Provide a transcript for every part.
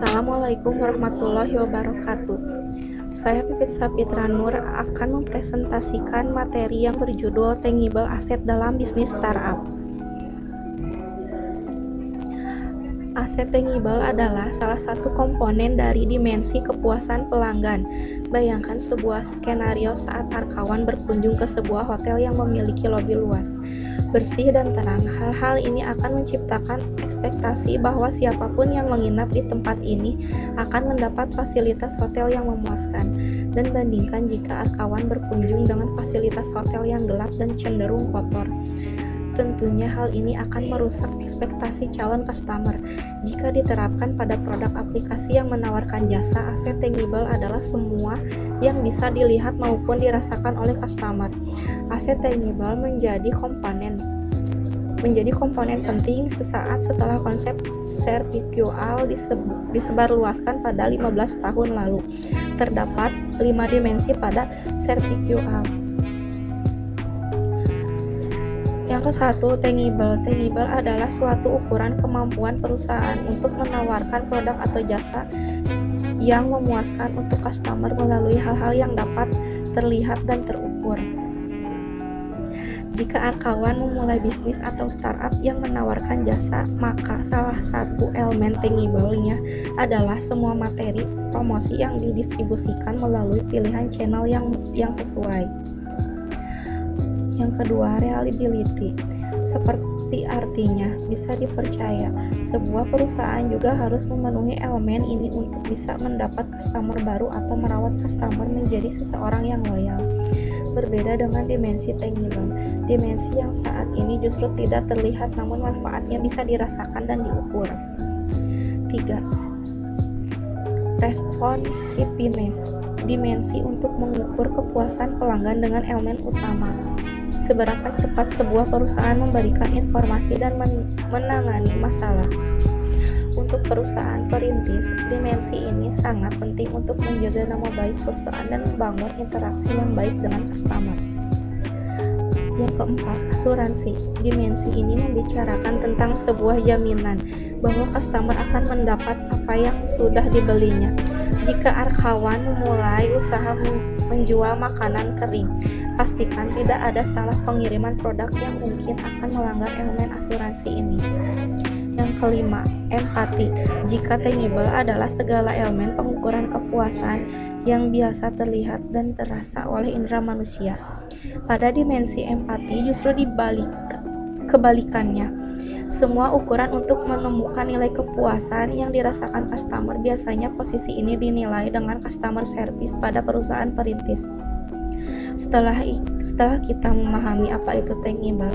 Assalamualaikum warahmatullahi wabarakatuh. Saya Pipit Sapitra Nur akan mempresentasikan materi yang berjudul Tangible Asset dalam Bisnis Startup. Aset tangible adalah salah satu komponen dari dimensi kepuasan pelanggan. Bayangkan sebuah skenario saat arkawan berkunjung ke sebuah hotel yang memiliki lobi luas, bersih dan terang. Hal-hal ini akan menciptakan ekspektasi bahwa siapapun yang menginap di tempat ini akan mendapat fasilitas hotel yang memuaskan. Dan bandingkan jika arkawan berkunjung dengan fasilitas hotel yang gelap dan cenderung kotor. Tentunya hal ini akan merusak ekspektasi calon customer. Jika diterapkan pada produk aplikasi yang menawarkan jasa, aset tangible adalah semua yang bisa dilihat maupun dirasakan oleh customer. Aset tangible menjadi komponen penting sesaat setelah konsep servicual disebarluaskan pada 15 tahun lalu. Terdapat 5 dimensi pada servicual. Yang ke-1, tangible. Tangible adalah suatu ukuran kemampuan perusahaan untuk menawarkan produk atau jasa yang memuaskan untuk customer melalui hal-hal yang dapat terlihat dan terukur. Jika arkawan memulai bisnis atau startup yang menawarkan jasa, maka salah satu elemen tangible-nya adalah semua materi promosi yang didistribusikan melalui pilihan channel yang sesuai. Yang kedua, reliability. Seperti artinya, bisa dipercaya. Sebuah perusahaan juga harus memenuhi elemen ini untuk bisa mendapat customer baru atau merawat customer menjadi seseorang yang loyal. Berbeda dengan dimensi tangible. Dimensi yang saat ini justru tidak terlihat namun manfaatnya bisa dirasakan dan diukur. 3. Responsiveness. Dimensi untuk mengukur kepuasan pelanggan dengan elemen utama. Seberapa cepat sebuah perusahaan memberikan informasi dan menangani masalah. Untuk perusahaan perintis, dimensi ini sangat penting untuk menjaga nama baik perusahaan dan membangun interaksi yang baik dengan customer. Yang keempat, asuransi. Dimensi ini membicarakan tentang sebuah jaminan bahwa customer akan mendapat apa yang sudah dibelinya. Jika arkawan memulai usaha menjual makanan kering, pastikan tidak ada salah pengiriman produk yang mungkin akan melanggar elemen asuransi ini. Yang kelima, empati. Jika tangible adalah segala elemen pengukuran kepuasan yang biasa terlihat dan terasa oleh indera manusia. Pada dimensi empati justru kebalikannya. Semua ukuran untuk menemukan nilai kepuasan yang dirasakan customer, biasanya posisi ini dinilai dengan customer service pada perusahaan perintis. Setelah kita memahami apa itu tangible,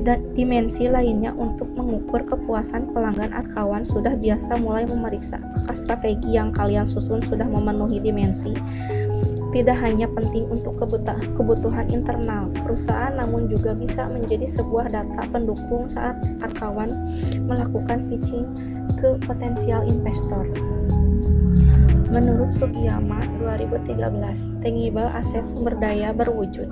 dan dimensi lainnya untuk mengukur kepuasan pelanggan, arkawan sudah biasa mulai memeriksa apakah strategi yang kalian susun sudah memenuhi dimensi. Tidak hanya penting untuk kebutuhan internal perusahaan, namun juga bisa menjadi sebuah data pendukung saat arkawan melakukan pitching ke potensial investor. Menurut Sugiyama 2013, tangible asset sumber daya berwujud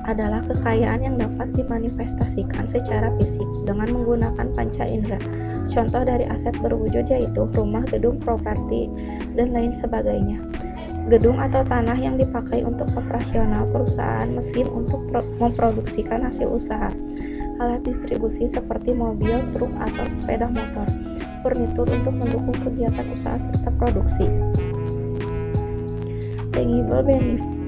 adalah kekayaan yang dapat dimanifestasikan secara fisik dengan menggunakan panca indera. Contoh dari aset berwujud yaitu rumah, gedung, properti, dan lain sebagainya. Gedung atau tanah yang dipakai untuk operasional perusahaan, mesin untuk memproduksikan hasil usaha, alat distribusi seperti mobil, truk, atau sepeda motor, furnitur untuk mendukung kegiatan usaha serta produksi. Tangible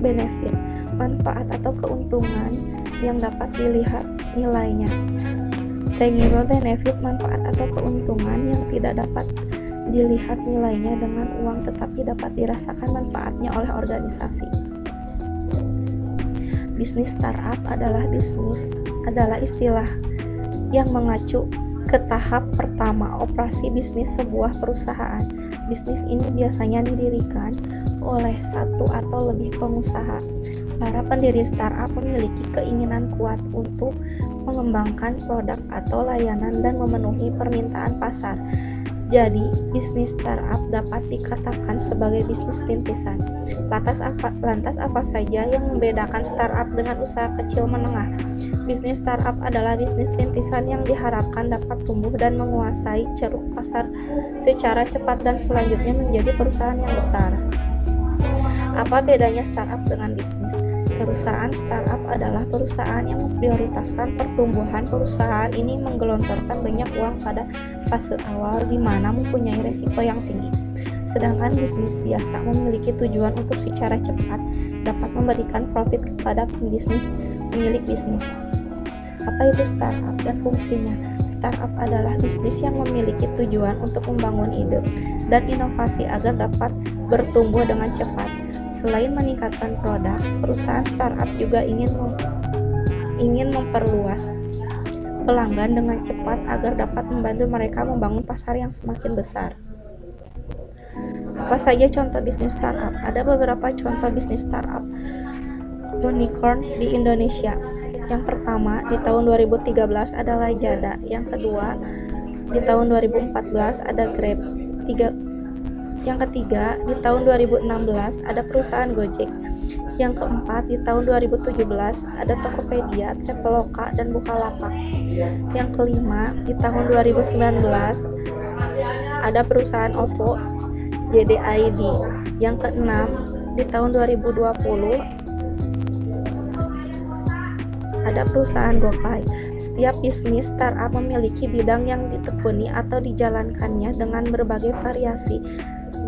benefit, manfaat atau keuntungan yang dapat dilihat nilainya. Tangible benefit, manfaat atau keuntungan yang tidak dapat dilihat nilainya dengan uang tetapi dapat dirasakan manfaatnya oleh organisasi. Bisnis startup adalah istilah yang mengacu ke tahap pertama operasi bisnis sebuah perusahaan. Bisnis ini biasanya didirikan oleh satu atau lebih pengusaha. Para pendiri startup memiliki keinginan kuat untuk mengembangkan produk atau layanan dan memenuhi permintaan pasar. Jadi, bisnis startup dapat dikatakan sebagai bisnis rintisan. Lantas apa saja yang membedakan startup dengan usaha kecil menengah? Bisnis startup adalah bisnis rintisan yang diharapkan dapat tumbuh dan menguasai ceruk pasar secara cepat dan selanjutnya menjadi perusahaan yang besar. Apa bedanya startup dengan bisnis? Perusahaan startup adalah perusahaan yang memprioritaskan pertumbuhan. Perusahaan ini menggelontorkan banyak uang pada fase awal di mana mempunyai resiko yang tinggi. Sedangkan bisnis biasa memiliki tujuan untuk secara cepat dapat memberikan profit kepada pemilik bisnis. Apa itu startup dan fungsinya? Startup adalah bisnis yang memiliki tujuan untuk membangun ide dan inovasi agar dapat bertumbuh dengan cepat. Selain meningkatkan produk, perusahaan startup juga ingin memperluas pelanggan dengan cepat agar dapat membantu mereka membangun pasar yang semakin besar. Apa saja contoh bisnis startup? Ada beberapa contoh bisnis startup unicorn di Indonesia. Yang pertama, di tahun 2013 ada Lazada. Yang kedua, di tahun 2014 ada Grab. Yang ketiga, di tahun 2016 ada perusahaan Gojek. Yang keempat, di tahun 2017 ada Tokopedia, Traveloka, dan Bukalapak. Yang kelima, di tahun 2019 ada perusahaan Oppo, JDID. Yang keenam, di tahun 2020 ada perusahaan GoPay. Setiap bisnis startup memiliki bidang yang ditekuni atau dijalankannya dengan berbagai variasi,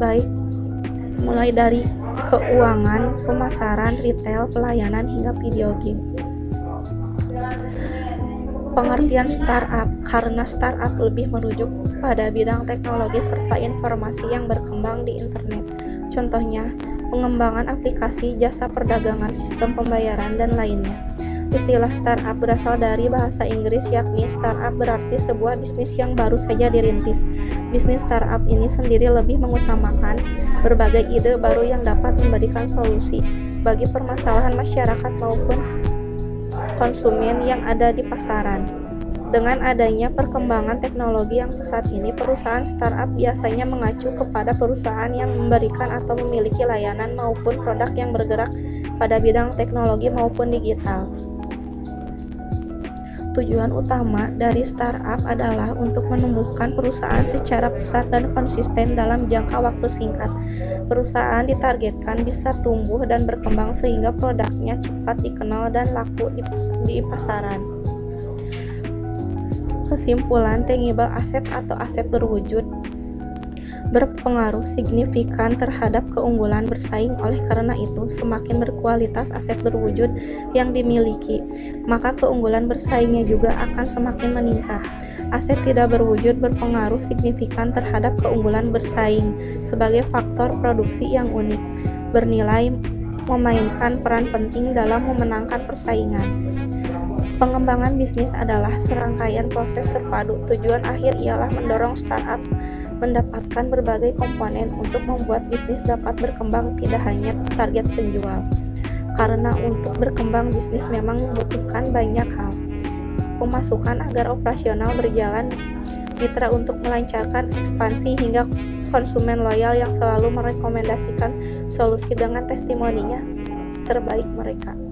baik mulai dari keuangan, pemasaran, retail, pelayanan, hingga video game. Pengertian startup, karena startup lebih merujuk pada bidang teknologi serta informasi yang berkembang di internet. Contohnya, pengembangan aplikasi, jasa perdagangan, sistem pembayaran, dan lainnya. Istilah startup berasal dari bahasa Inggris, yakni startup berarti sebuah bisnis yang baru saja dirintis. Bisnis startup ini sendiri lebih mengutamakan berbagai ide baru yang dapat memberikan solusi bagi permasalahan masyarakat maupun konsumen yang ada di pasaran. Dengan adanya perkembangan teknologi yang pesat ini, perusahaan startup biasanya mengacu kepada perusahaan yang memberikan atau memiliki layanan maupun produk yang bergerak pada bidang teknologi maupun digital. Tujuan utama dari startup adalah untuk menumbuhkan perusahaan secara pesat dan konsisten dalam jangka waktu singkat. Perusahaan ditargetkan bisa tumbuh dan berkembang sehingga produknya cepat dikenal dan laku di pasaran. Kesimpulan, tangible asset atau aset berwujud berpengaruh signifikan terhadap keunggulan bersaing. Oleh karena itu, semakin berkualitas aset berwujud yang dimiliki, maka keunggulan bersaingnya juga akan semakin meningkat. Aset tidak berwujud berpengaruh signifikan terhadap keunggulan bersaing sebagai faktor produksi yang unik, bernilai, memainkan peran penting dalam memenangkan persaingan. Pengembangan bisnis adalah serangkaian proses terpadu. Tujuan akhir ialah mendorong startup mendapatkan berbagai komponen untuk membuat bisnis dapat berkembang, tidak hanya target penjual. Karena untuk berkembang bisnis memang membutuhkan banyak hal. Pemasukan agar operasional berjalan, mitra untuk melancarkan ekspansi, hingga konsumen loyal yang selalu merekomendasikan solusi dengan testimoninya terbaik mereka.